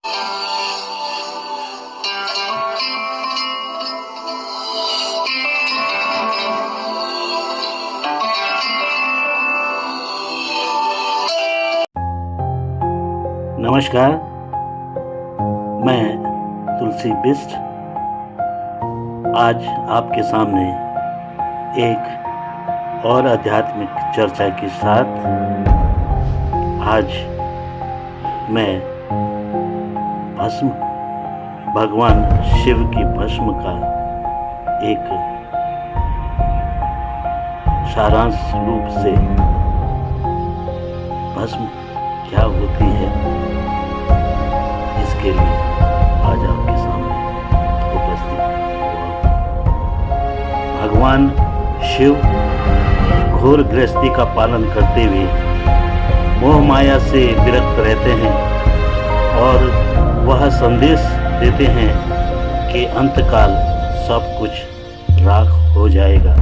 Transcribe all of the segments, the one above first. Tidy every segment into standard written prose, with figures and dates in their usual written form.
नमस्कार, मैं तुलसी बिष्ट आज आपके सामने एक और आध्यात्मिक चर्चा के साथ आज मैं भस्म भगवान शिव की भस्म का एक सारांश रूप से भस्म क्या होती है इसके लिए आज आपके सामने उपस्थित हुआ। भगवान शिव घोर गृहस्थी का पालन करते हुए मोह माया से विरक्त रहते हैं और वह संदेश देते हैं कि अंतकाल सब कुछ राख हो जाएगा।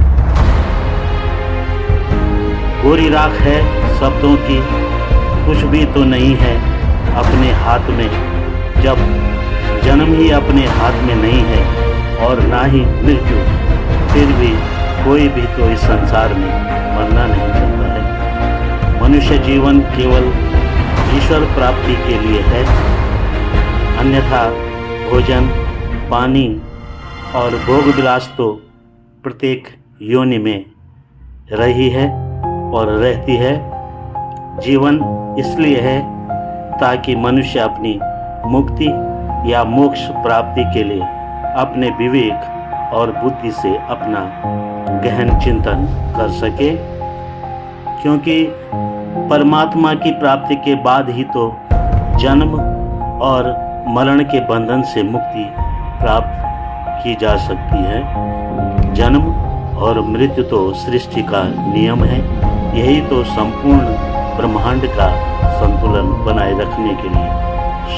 कोरी राख है शब्दों की, कुछ भी तो नहीं है अपने हाथ में, जब जन्म ही अपने हाथ में नहीं है और ना ही मृत्यु, फिर भी कोई भी तो इस संसार में मरना नहीं चाहता है। मनुष्य जीवन केवल ईश्वर प्राप्ति के लिए है, अन्यथा भोजन, पानी और भोग विलास तो प्रत्येक योनि में रही है और रहती है। जीवन इसलिए है ताकि मनुष्य अपनी मुक्ति या मोक्ष प्राप्ति के लिए अपने विवेक और बुद्धि से अपना गहन चिंतन कर सके, क्योंकि परमात्मा की प्राप्ति के बाद ही तो जन्म और मरण के बंधन से मुक्ति प्राप्त की जा सकती है। जन्म और मृत्यु तो सृष्टि का नियम है, यही तो संपूर्ण ब्रह्मांड का संतुलन बनाए रखने के लिए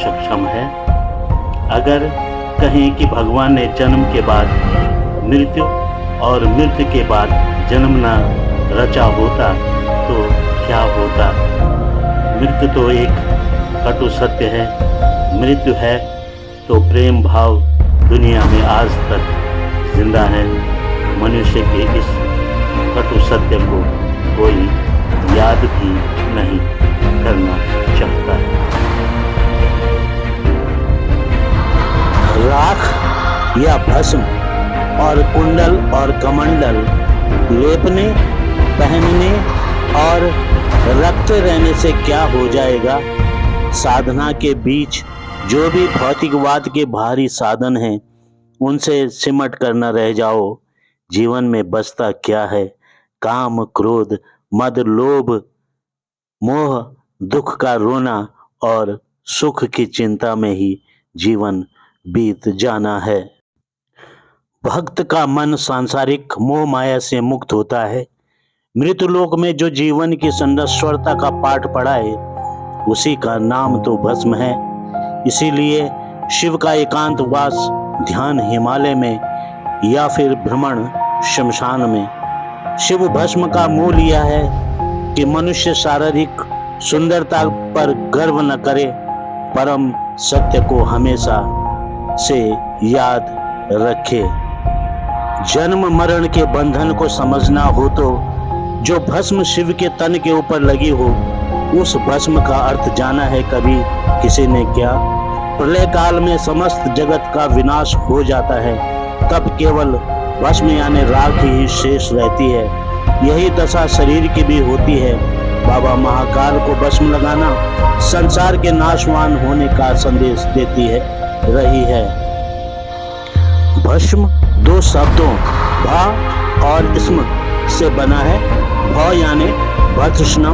सक्षम है। अगर कहें कि भगवान ने जन्म के बाद मृत्यु और मृत्यु के बाद जन्म न रचा होता तो क्या होता? मृत्यु तो एक कटु सत्य है। मृत्यु है तो प्रेम भाव दुनिया में आज तक जिंदा है। मनुष्य के इस कटु सत्य को कोई याद भी नहीं करना चाहता है। राख या भस्म और कुंडल और कमंडल लेपने, पहनने और रखते रहने से क्या हो जाएगा? साधना के बीच जो भी भौतिकवाद के भारी साधन हैं, उनसे सिमट कर न रह जाओ। जीवन में बचता क्या है? काम, क्रोध, मद, लोभ, मोह, दुख का रोना और सुख की चिंता में ही जीवन बीत जाना है। भक्त का मन सांसारिक मोह माया से मुक्त होता है। मृत्युलोक में जो जीवन की संरक्षणता का पाठ पढ़ाए, उसी का नाम तो भस्म है। इसीलिए शिव का एकांतवास ध्यान हिमालय में या फिर भ्रमण शमशान में। शिव भस्म का मूल यह है कि मनुष्य शारीरिक सुंदरता पर गर्व न करे, परम सत्य को हमेशा से याद रखे। जन्म मरण के बंधन को समझना हो तो जो भस्म शिव के तन के ऊपर लगी हो, उस भस्म का अर्थ जाना है कभी किसी ने क्या? प्रलय काल में समस्त जगत का विनाश हो जाता है, तब केवल भस्म यानी राख ही शेष रहती है। यही दशा शरीर की भी होती है। बाबा महाकाल को भस्म लगाना संसार के नाशवान होने का संदेश देती है रही है। भस्म दो शब्दों भा और स्म से बना है। भ यानी भस्म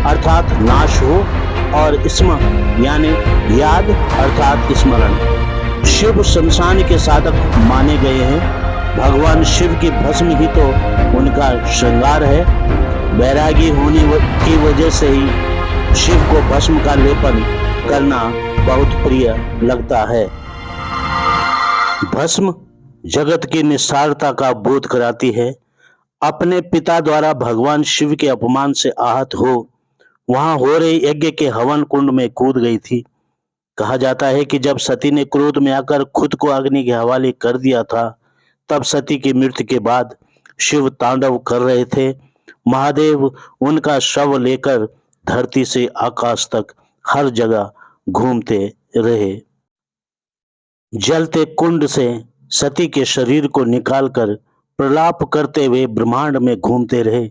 अर्थात नाश हो और स्म यानी याद अर्थात स्मरण। शिव शमशान के साधक माने गए हैं। भगवान शिव की भस्म ही तो उनका श्रृंगार है। वैरागी होने की वजह से ही शिव को भस्म का लेपन करना बहुत प्रिय लगता है। भस्म जगत की निस्सारता का बोध कराती है। अपने पिता द्वारा भगवान शिव के अपमान से आहत हो वहां हो रहे यज्ञ के हवन कुंड में कूद गई थी। कहा जाता है कि जब सती ने क्रोध में आकर खुद को अग्नि के हवाले कर दिया था, तब सती की मृत्यु के बाद शिव तांडव कर रहे थे। महादेव उनका शव लेकर धरती से आकाश तक हर जगह घूमते रहे। जलते कुंड से सती के शरीर को निकालकर प्रलाप करते हुए ब्रह्मांड में घूमते रहे।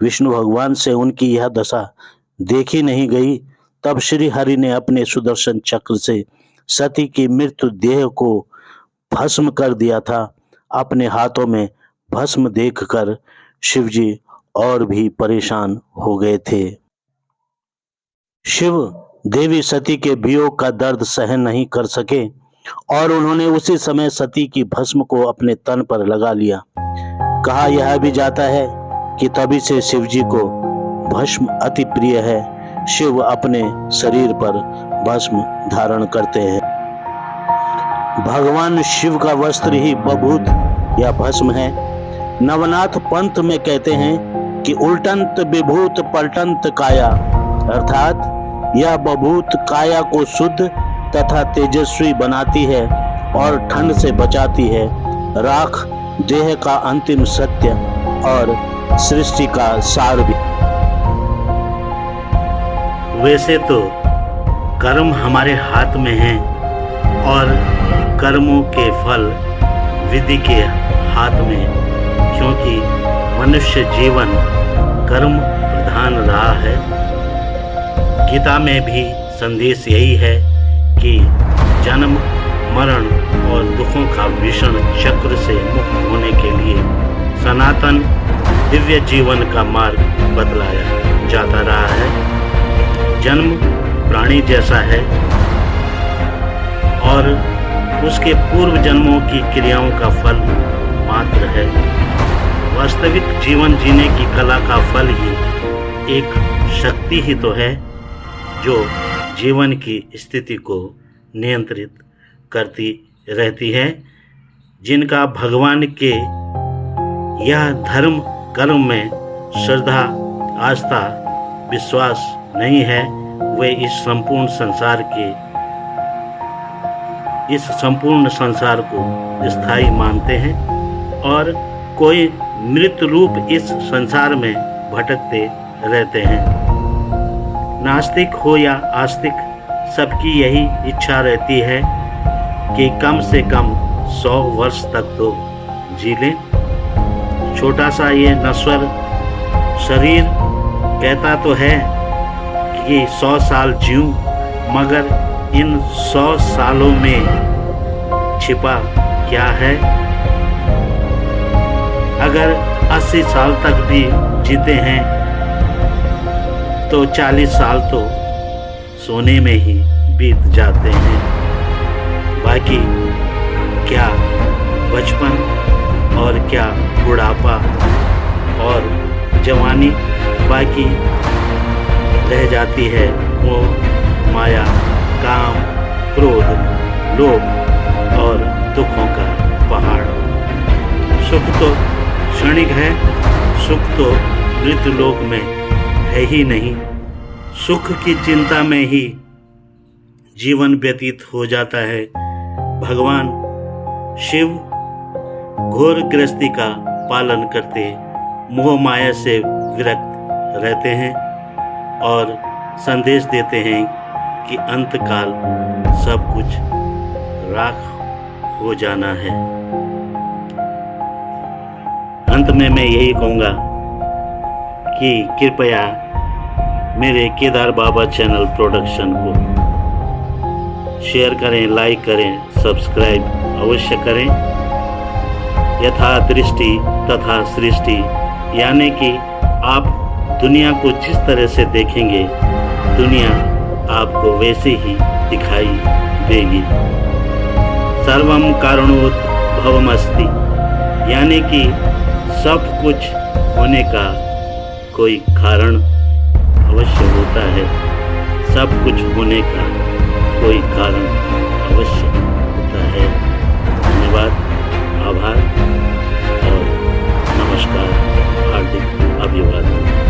विष्णु भगवान से उनकी यह दशा देखी नहीं गई। तब श्री हरि ने अपने सुदर्शन चक्र से सती की मृत्यु देह को भस्म कर दिया था। अपने हाथों में भस्म देखकर शिवजी और भी परेशान हो गए थे। शिव देवी सती के वियोग का दर्द सहन नहीं कर सके और उन्होंने उसी समय सती की भस्म को अपने तन पर लगा लिया। कहा यह भी जाता है कि तभी से शिवजी को भस्म अति प्रिय है। शिव अपने शरीर पर भस्म धारण करते हैं। भगवान शिव का वस्त्र ही बभूत या भस्म है। नवनाथ पंथ में कहते हैं कि उल्टंत विभूत पलटंत काया, अर्थात यह बभूत काया को शुद्ध तथा तेजस्वी बनाती है और ठंड से बचाती है। राख देह का अंतिम सत्य और सृष्टि का सार भी। वैसे तो कर्म हमारे हाथ में हैं और कर्मों के फल विधि के हाथ में, क्योंकि मनुष्य जीवन कर्म प्रधान रहा है। गीता में भी संदेश यही है कि जन्म मरण और दुखों का भीषण चक्र से मुक्त होने के लिए सनातन दिव्य जीवन का मार्ग बतलाया जाता रहा है। जन्म प्राणी जैसा है और उसके पूर्व जन्मों की क्रियाओं का फल मात्र है। वास्तविक जीवन जीने की कला का फल ही एक शक्ति ही तो है जो जीवन की स्थिति को नियंत्रित करती रहती है। जिनका भगवान के यह धर्म कर्म में श्रद्धा आस्था विश्वास नहीं है, वे इस संपूर्ण संसार को स्थायी मानते हैं और कोई मृत रूप इस संसार में भटकते रहते हैं। नास्तिक हो या आस्तिक, सबकी यही इच्छा रहती है कि कम से कम 100 वर्ष तक तो जी लें। छोटा सा ये नश्वर शरीर कहता तो है कि 100 साल जीऊं, मगर इन 100 सालों में छिपा क्या है? अगर 80 साल तक भी जीते हैं तो 40 साल तो सोने में ही बीत जाते हैं। बाकी क्या बचपन और क्या बुढ़ापा और जवानी बाकी रह जाती है। वो माया, काम, क्रोध, लोभ और दुखों का पहाड़। सुख तो क्षणिक है, सुख तो मृत्यु लोक में है ही नहीं। सुख की चिंता में ही जीवन व्यतीत हो जाता है। भगवान शिव घोर गृहस्थी का पालन करते मोह माया से विरक्त रहते हैं और संदेश देते हैं कि अंतकाल सब कुछ राख हो जाना है। अंत में मैं यही कहूँगा कि कृपया मेरे केदार बाबा चैनल प्रोडक्शन को शेयर करें, लाइक करें, सब्सक्राइब अवश्य करें। यथा दृष्टि तथा सृष्टि, यानी कि आप दुनिया को जिस तरह से देखेंगे दुनिया आपको वैसे ही दिखाई देगी। सर्वम कारणोत भवमस्ति, यानी कि सब कुछ होने का कोई कारण अवश्य होता है। सब कुछ होने का कोई कारण अवश्य होता है। धन्यवाद, आभार और नमस्कार, हार्दिक अभिवादन।